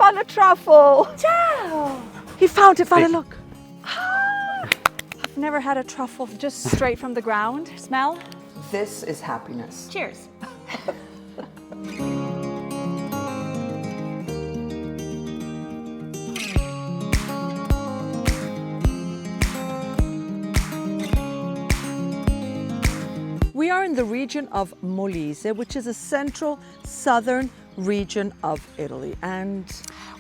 found a truffle. Ciao. He found it, Vale, look. I've never had a truffle just straight from the ground. Smell? This is happiness. Cheers. We are in the region of Molise, which is a central southern region of Italy. And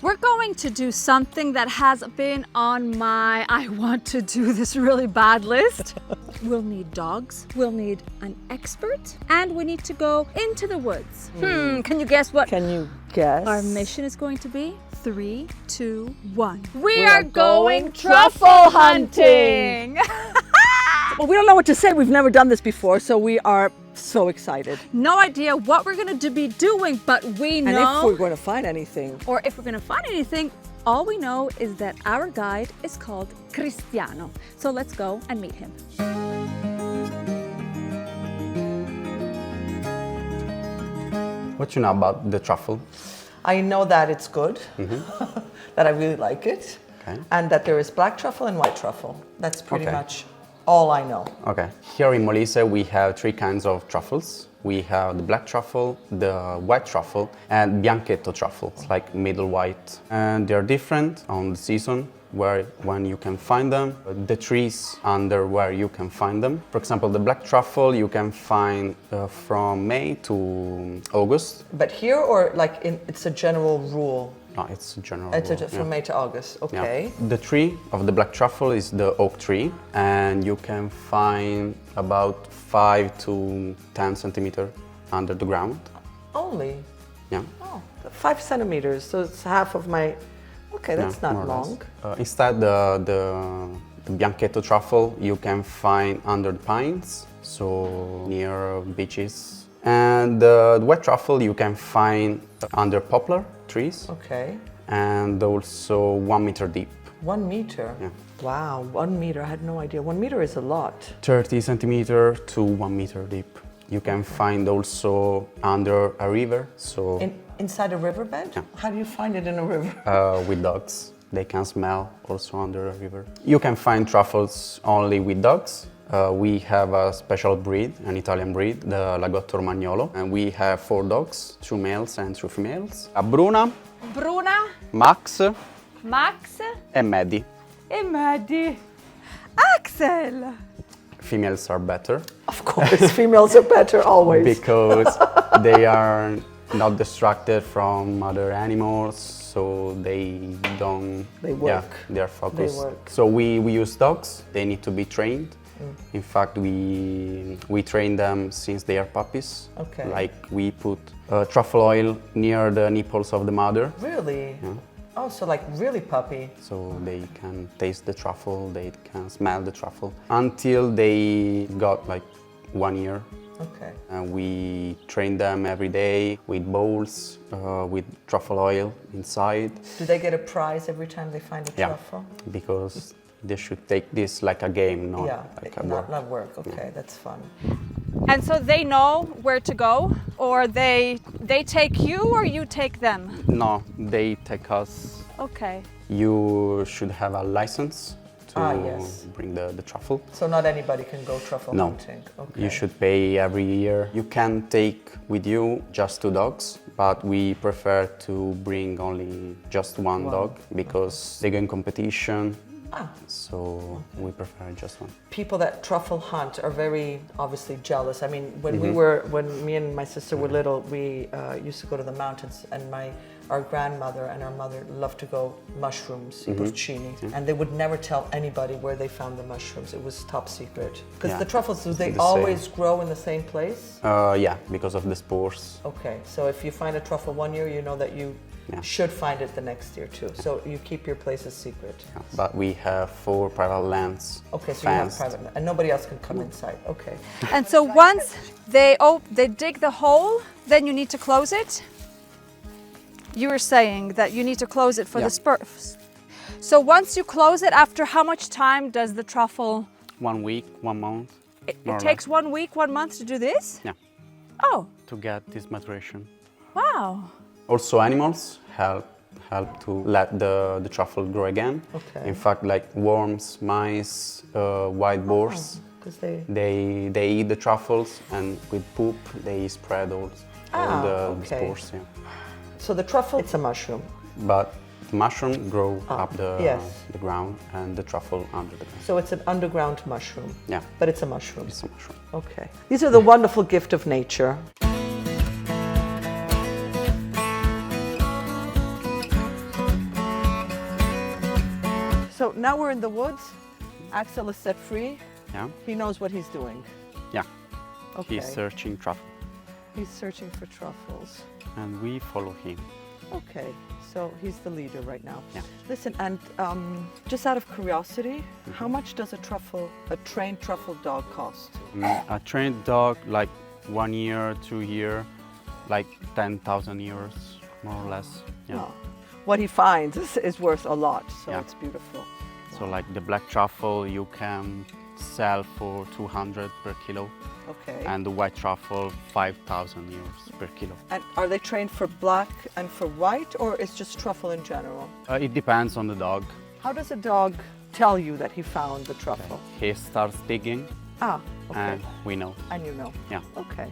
we're going to do something that has been on my I want to do this really bad list. We'll need dogs, we'll need an expert, and we need to go into the woods. Can you guess what Can you guess? our mission is going to be? 3, 2, 1. We are going truffle hunting. Well, we don't know what to say. We've never done this before, so we are so excited. No idea what we're going to be doing, but we know. And if we're going to find anything. Or if we're going to find anything, all we know is that our guide is called Cristiano. So let's go and meet him. What you know about the truffle? I know that it's good, that I really like it, Okay. and that there is black truffle and white truffle. That's pretty Okay. much all I know. Okay. Here in Molise, we have 3 kinds of truffles. We have the black truffle, the white truffle, and Bianchetto truffle. It's like middle white. And they're different on the season, when you can find them, the trees under where you can find them. For example, the black truffle you can find from May to August. But here, or like it's a general rule? No, it's a general It's rule, from May to August, yeah. okay. The tree of the black truffle is the oak tree, and you can find about 5 to 10 centimeters under the ground. Only? Yeah. Oh, 5 centimeters, so it's half of my... Okay, that's Yeah, not more or less. long. Instead, the Bianchetto truffle you can find under the pines, so near beaches. And the white truffle you can find under poplar trees, Okay. and also 1 meter deep. 1 meter? Yeah. Wow, 1 meter, I had no idea. 1 meter is a lot. 30 centimeter to 1 meter deep. You can find also under a river, so Inside a riverbed? Yeah. How do you find it in a river? with dogs. They can smell also under a river. You can find truffles only with dogs. We have a special breed, an Italian breed, the Lagotto Romagnolo, and we have 4 dogs, 2 males and 2 females. Bruna, Max, Max, and Maddie. and Maddie. Axel. Females are better Of course, females are better always. because they are not distracted from other animals, so they don't. They work. Yeah, they are focused. They work. So we use dogs. They need to be trained. In fact, we train them since they are puppies. Okay. Like we put truffle oil near the nipples of the mother, Really? Yeah. Oh, so like really puppy. so they can taste the truffle, they can smell the truffle until they got like 1 year. Okay. And we train them every day with bowls, with truffle oil inside, Do they get a prize every time they find a Yeah. truffle? because they should take this like a game, not Yeah, like a not, work. not work. Okay, that's fun. And so they know where to go, or they take you, or you take them? No, they take us. Okay. You should have a license to Yes. bring the truffle. So not anybody can go truffle No. hunting. Okay. You should pay every year. You can take with you just 2 dogs, but we prefer to bring only just one dog because they go in competition. So we prefer just one. People that truffle hunt are very obviously jealous. I mean, when me and my sister were little, we used to go to the mountains, and our grandmother and our mother loved to go mushrooms, i porcini, and they would never tell anybody where they found the mushrooms. It was top secret. Because Yeah. the truffles, do they The same. always grow in the same place? Yeah, because of the spores. Okay, so if you find a truffle 1 year, you know that you Yeah. should find it the next year too. So you keep your places secret. Yeah. But we have 4 private lands. Okay, so you have fenced. private, and nobody else can come inside. Okay. And so once they dig the hole, then you need to close it. You were saying that you need to close it for the spurs. So once you close it, after how much time does the truffle? 1 week, 1 month. It more or takes 1 week, 1 month to do this? Yeah. Oh, To get this maturation. wow. Also, animals help help to let the truffle grow again. Okay. In fact, like worms, mice, wild boars, Because they eat the truffles, and with poop they spread all the spores. Yeah. So the truffle, it's a mushroom. But the mushroom grow up yes. the ground, and the truffle under the ground. So it's an underground mushroom. Yeah. But it's a mushroom. It's a mushroom. Okay. These are the wonderful gift of nature. So now we're in the woods. Axel is set free. Yeah. He knows what he's doing. Yeah. Okay. He's searching truffle, He's searching for truffles. and we follow him. Okay, so he's the leader right now. Yeah. Listen, and just out of curiosity, how much does a trained truffle dog cost? A trained dog, like 1 year, 2 year, like 10,000 euros, more or less. Yeah. Oh. What he finds is worth a lot, so Yeah. it's beautiful. So like the black truffle you can sell for 200 per kilo, Okay. and the white truffle 5,000 euros per kilo. And are they trained for black and for white, or is just truffle in general? It depends on the dog. How does a dog tell you that he found the truffle? He starts digging, Ah, okay. and we know. And you know. Yeah. Okay.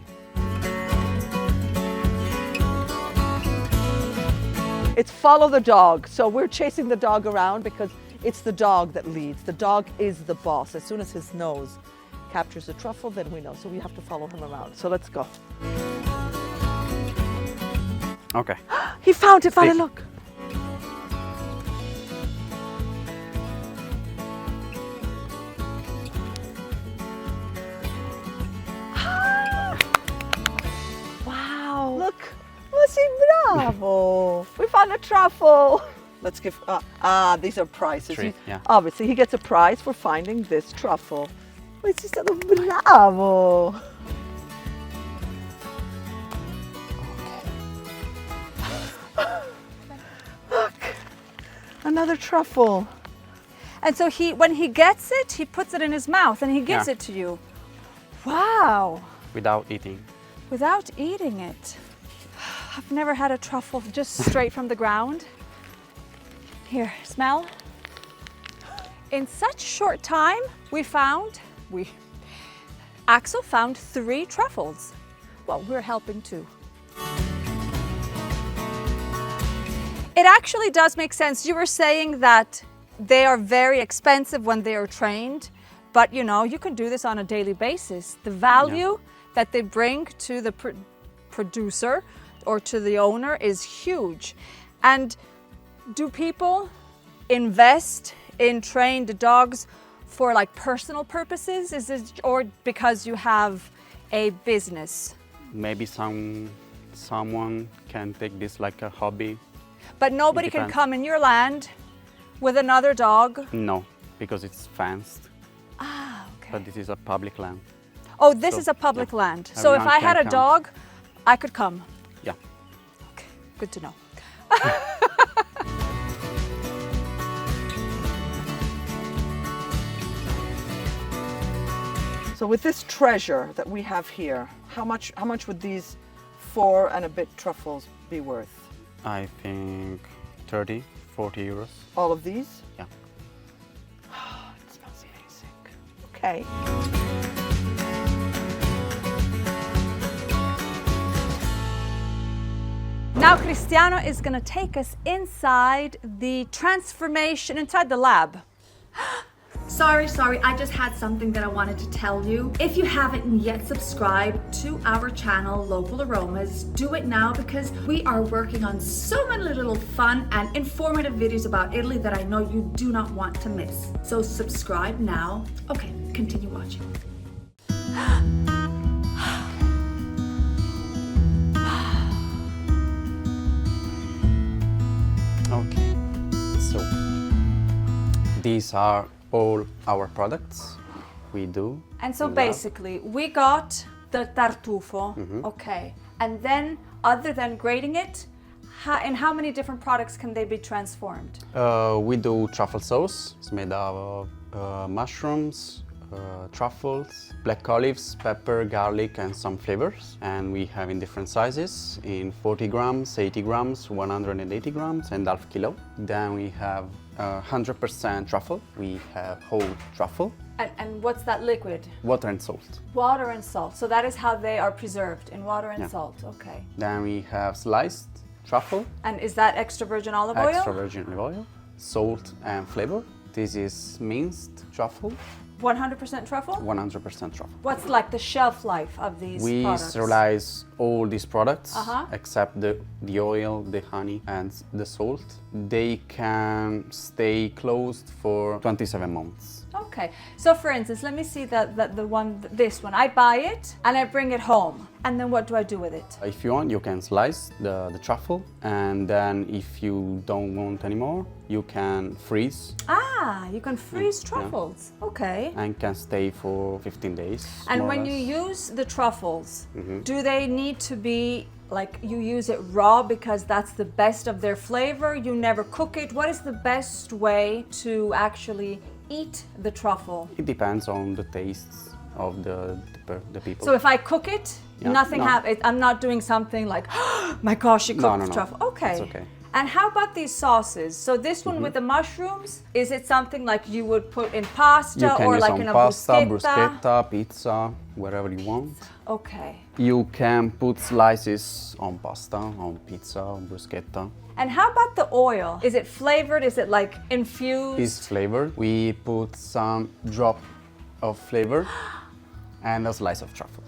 It's follow the dog. So we're chasing the dog around because it's the dog that leads. The dog is the boss. As soon as his nose captures the truffle, then we know. So we have to follow him around. So let's go. Okay. He found it, Vale, See. look. Wow. Look. Oh, sì, bravo. We found a truffle. Let's give, these are prizes. Treat, yeah. Obviously, he gets a prize for finding this truffle. Oh, sei stato bravo. Look, another truffle. And so when he gets it, he puts it in his mouth and he gives Yeah. it to you. Wow. Without eating. Without eating it. I've never had a truffle just straight from the ground. Here, smell. In such short time, Axel found 3 truffles. Well, we're helping too. It actually does make sense. You were saying that they are very expensive when they are trained, but you know, you can do this on a daily basis. The value that they bring to the producer or to the owner is huge. And do people invest in trained dogs for like personal purposes? Is it, or because you have a business? Maybe someone can take this like a hobby. But nobody can come in your land with another dog? No, because it's fenced. Ah, okay. But this is a public land. Oh, this So, is a public yeah. land. So if Everyone I had a can come. dog, I could come. Yeah. Okay, good to know. So with this treasure that we have here, how much would these 4 and a bit truffles be worth? I think 30, 40 euros. All of these? Yeah. It smells amazing. Okay. Now Cristiano is gonna take us inside the transformation, inside the lab. Sorry, I just had something that I wanted to tell you. If you haven't yet subscribed to our channel, Local Aromas, do it now because we are working on so many little fun and informative videos about Italy that I know you do not want to miss. So subscribe now. Okay, continue watching. Okay. So these are all our products we do. And so in the lab. basically, we got the tartufo, okay. And then, other than grating it, in how many different products can they be transformed? We do truffle sauce. It's made out of mushrooms, truffles, black olives, pepper, garlic, and some flavors. And we have in different sizes, in 40 grams, 80 grams, 180 grams, and half kilo. Then we have 100% truffle. We have whole truffle. And what's that liquid? Water and salt. Water and salt. So that is how they are preserved, in water and Yeah. salt. Okay. Then we have sliced truffle, And is that extra virgin olive oil? extra virgin olive oil, salt and flavor. This is minced truffle, 100% truffle? 100% truffle. What's like the shelf life of these We products? sterilize all these products Uh-huh. except the oil, the honey, and the salt. They can stay closed for 27 months. Okay. So for instance, let me see this one. I buy it and I bring it home. And then what do I do with it? If you want, you can slice the truffle, and then if you don't want anymore, you can freeze Ah, you can freeze Yeah. truffles. Okay. and can stay for 15 days. And more or when less. you use the truffles, do they need to be like you use it raw because that's the best of their flavor? You never cook it? What is the best way to actually eat the truffle? It depends on the tastes of the people. So if I cook it, Yeah, nothing no. happens. I'm not doing something like, oh my gosh, you cooked no, the truffle. Okay. it's okay. And how about these sauces? So this one with the mushrooms, is it something like you would put in pasta You can or use like on in a pasta, bruschetta? pizza, wherever you want. Okay. You can put slices on pasta, on pizza, on bruschetta. And how about the oil? Is it flavored? Is it like infused? It's flavored. We put some drop of flavor and a slice of truffle.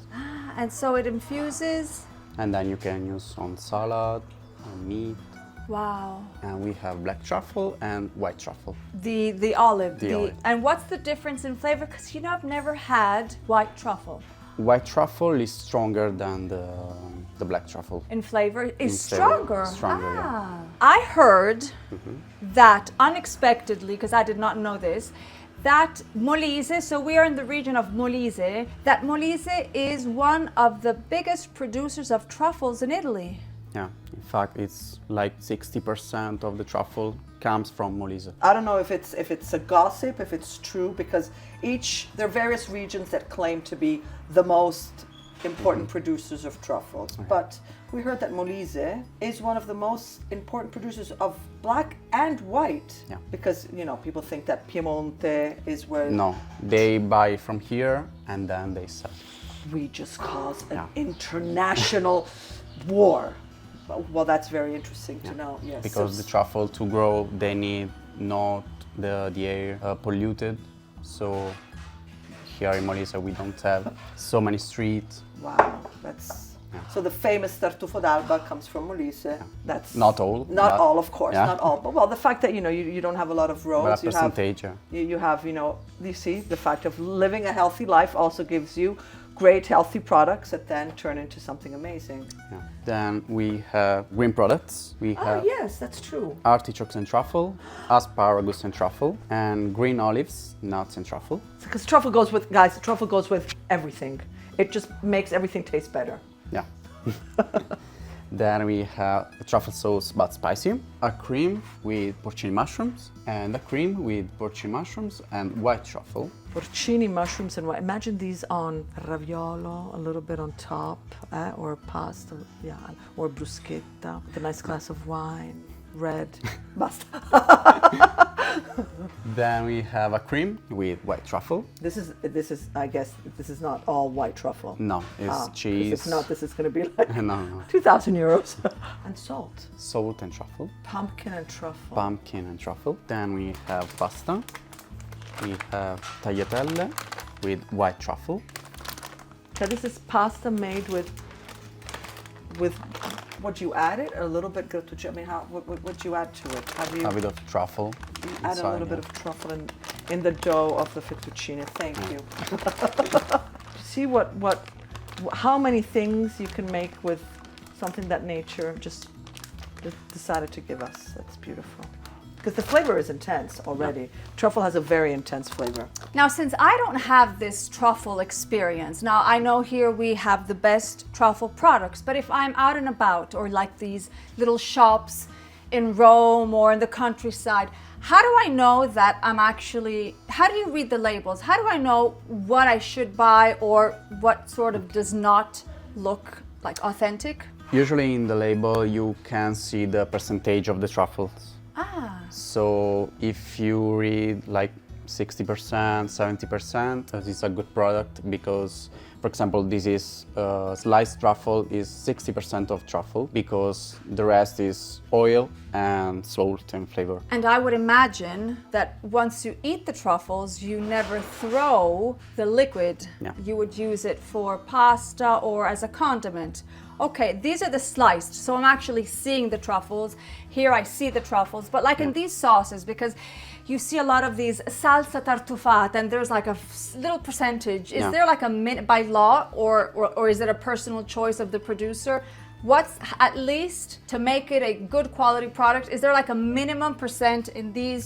And so it infuses. And then you can use on salad, on meat. Wow. And we have black truffle and white truffle. The olive. The olive. And what's the difference in flavor? Because you know I've never had white truffle. White truffle is stronger than the black truffle. In flavor is In flavor, stronger. stronger, yeah. I heard that unexpectedly, because I did not know this, that Molise, so we are in the region of Molise, that Molise is one of the biggest producers of truffles in Italy. Yeah, in fact, it's like 60% of the truffle comes from Molise. I don't know if it's a gossip, if it's true, because there are various regions that claim to be the most important producers of truffles. But we heard that Molise is one of the most important producers of black and white. Yeah. Because, people think that Piemonte is where No, they buy from here and then they sell. we just caused an Yeah. international war. Well, that's very interesting to know. Yes. Because the truffle to grow, they need not the air polluted. So here in Molise we don't have so many streets. Wow, that's so the famous tartufo d'alba comes from Molise. That's Not all, not but- all, of course, yeah. not all. But well, the fact that you don't have a lot of But roads, a you have percentage, yeah. you have you see the fact of living a healthy life also gives you great healthy products that then turn into something amazing. Yeah. Then we have green products. We Oh have yes, that's true. artichokes and truffle, asparagus and truffle, and green olives, nuts and truffle. Because truffle goes with truffle goes with everything. It just makes everything taste better. Yeah. Then we have a truffle sauce but spicy, a cream with porcini mushrooms, and a cream with porcini mushrooms and white truffle. Porcini mushrooms and what? Imagine these on raviolo, a little bit on top, or pasta, or bruschetta with a nice glass of wine, red. Basta. Then we have a cream with white truffle. This is. I guess this is not all white truffle. No, it's 'Cause cheese. If not, this is going to be like No. 2,000 euros. And salt, Salt and truffle, pumpkin and truffle. pumpkin and truffle. Then we have pasta. We have tagliatelle with white truffle. So this is pasta made with what do you add it? A little bit grattuccio. I mean, what do you add to it? How do you A bit of truffle. add a inside, little bit yeah. of truffle in the dough of the fettuccine? Thank you. See how many things you can make with something that nature just decided to give us. That's beautiful. Because the flavor is intense already. Truffle has a very intense flavor. Now, since I don't have this truffle experience, now I know here we have the best truffle products, but if I'm out and about or like these little shops in Rome or in the countryside, how do I know that how do you read the labels? How do I know what I should buy or what sort of does not look like authentic? Usually in the label you can see the percentage of the truffles. Ah. So if you read like 60%, 70%, that is a good product because, for example, this is sliced truffle is 60% of truffle because the rest is oil and salt and flavor. And I would imagine that once you eat the truffles, you never throw the liquid. Yeah. You would use it for pasta or as a condiment. Okay, these are the sliced, so I'm actually seeing the truffles. Here I see the truffles, but like in these sauces, because you see a lot of these salsa tartufata and there's like a little percentage. Is there like a by law or is it a personal choice of the producer? What's at least to make it a good quality product? Is there like a minimum percent in these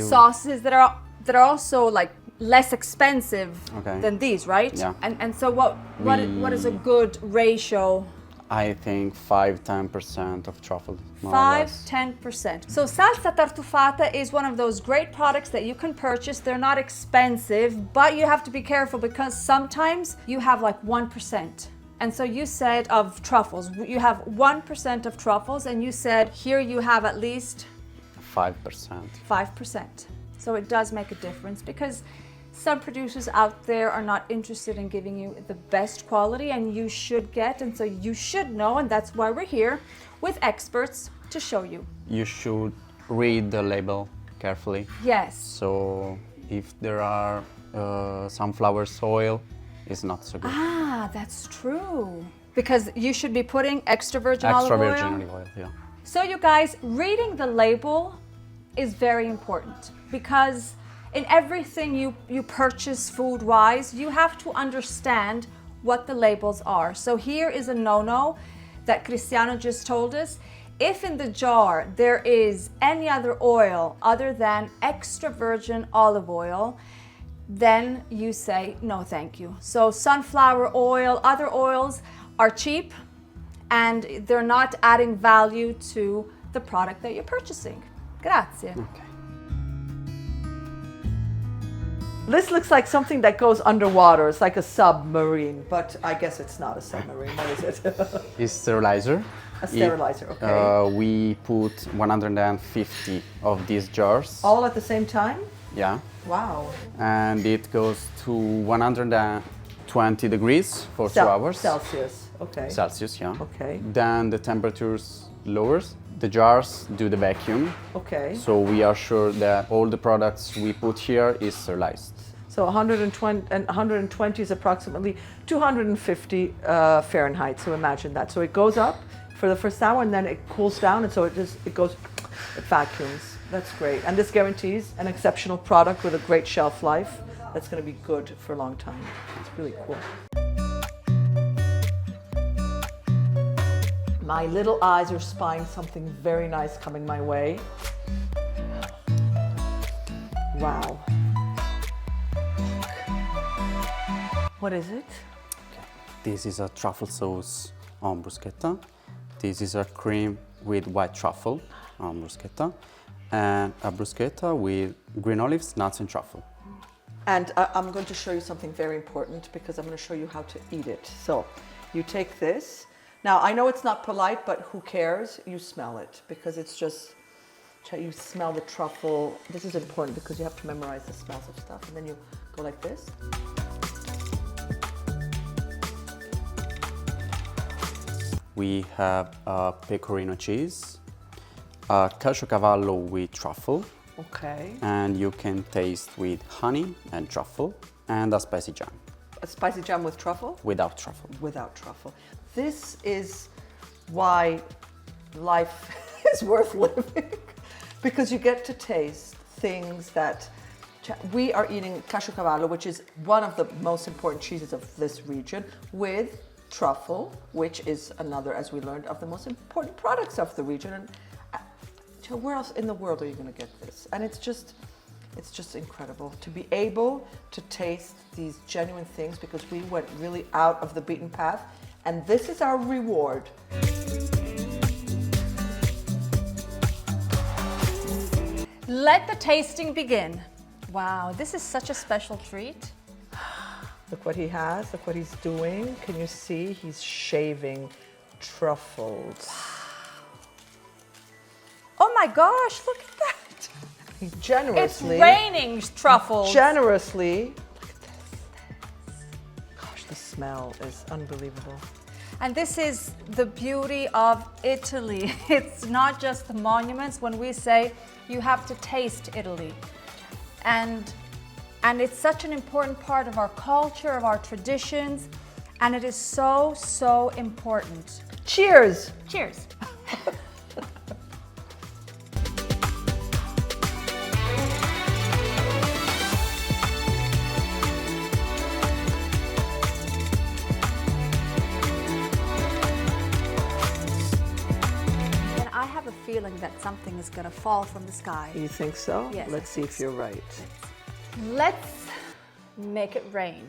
sauces that are also like less expensive than these, right? Yeah. And so what is a good ratio? I think 5-10% of truffle. 5-10%. So salsa tartufata is one of those great products that you can purchase. They're not expensive, but you have to be careful because sometimes you have like 1%. And so you said of truffles, you have 1% of truffles, and you said here you have at least 5%. 5%. So it does make a difference because some producers out there are not interested in giving you the best quality, and you should get, and so you should know, and that's why we're here with experts to show you. You should read the label carefully. Yes. So if there are sunflower oil, it's not so good. Ah, that's true. Because you should be putting extra virgin olive oil. Extra virgin olive oil, yeah. So you guys, reading the label is very important because in everything you purchase food-wise, you have to understand what the labels are. So here is a no-no that Cristiano just told us. If in the jar there is any other oil other than extra virgin olive oil, then you say, no, thank you. So sunflower oil, other oils are cheap and they're not adding value to the product that you're purchasing. Grazie. Okay. This looks like something that goes underwater. It's like a submarine, but I guess it's not a submarine. What is it? It's sterilizer. A sterilizer, okay. We put 150 of these jars. All at the same time? Yeah. Wow. And it goes to 120 degrees for 2 hours. Celsius, okay. Celsius, yeah. Okay. Then the temperatures lowers. The jars do the vacuum. Okay. So we are sure that all the products we put here is sterilized. So 120 is approximately 250 Fahrenheit. So imagine that. So it goes up for the first hour and then it cools down, and so it vacuums. That's great. And this guarantees an exceptional product with a great shelf life that's going to be good for a long time. It's really cool. My little eyes are spying something very nice coming my way. Wow. What is it? Okay. This is a truffle sauce on bruschetta. This is a cream with white truffle on bruschetta. And a bruschetta with green olives, nuts, and truffle. And I'm going to show you something very important because I'm going to show you how to eat it. So you take this. Now, I know it's not polite, but who cares? You smell it because it's just, you smell the truffle. This is important because you have to memorize the smells of stuff. And then you go like this. We have pecorino cheese, Caciocavallo with truffle. Okay. And you can taste with honey and truffle and a spicy jam. A spicy jam with truffle? Without truffle. Without truffle. This is why life is worth living because you get to taste things that we are eating. Caciocavallo, which is one of the most important cheeses of this region, with truffle, which is another, as we learned, of the most important products of the region. And where else in the world are you going to get this? And it's just incredible to be able to taste these genuine things because we went really out of the beaten path. And this is our reward. Let the tasting begin. Wow, this is such a special treat. Look what he has, look what he's doing. Can you see? He's shaving truffles. Oh my gosh, look at that. He generously. It's raining truffles. Generously. Look at this. Gosh, the smell is unbelievable. And this is the beauty of Italy. It's not just the monuments. When we say you have to taste Italy. And it's such an important part of our culture, of our traditions, and it is so, so important. Cheers! Cheers. And I have a feeling that something is going to fall from the sky. You think so? Yes, Let's see if you're right. Let's make it rain.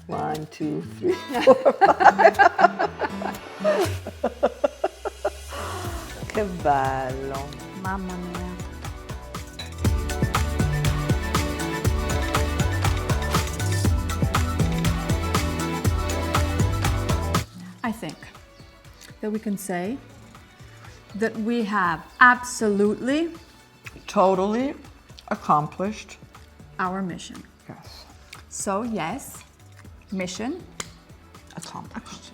One, two, three, 4, 5. Che bello. Mamma mia. I think that we can say that we have absolutely Totally accomplished. our mission. Yes. So yes, mission Accomplished.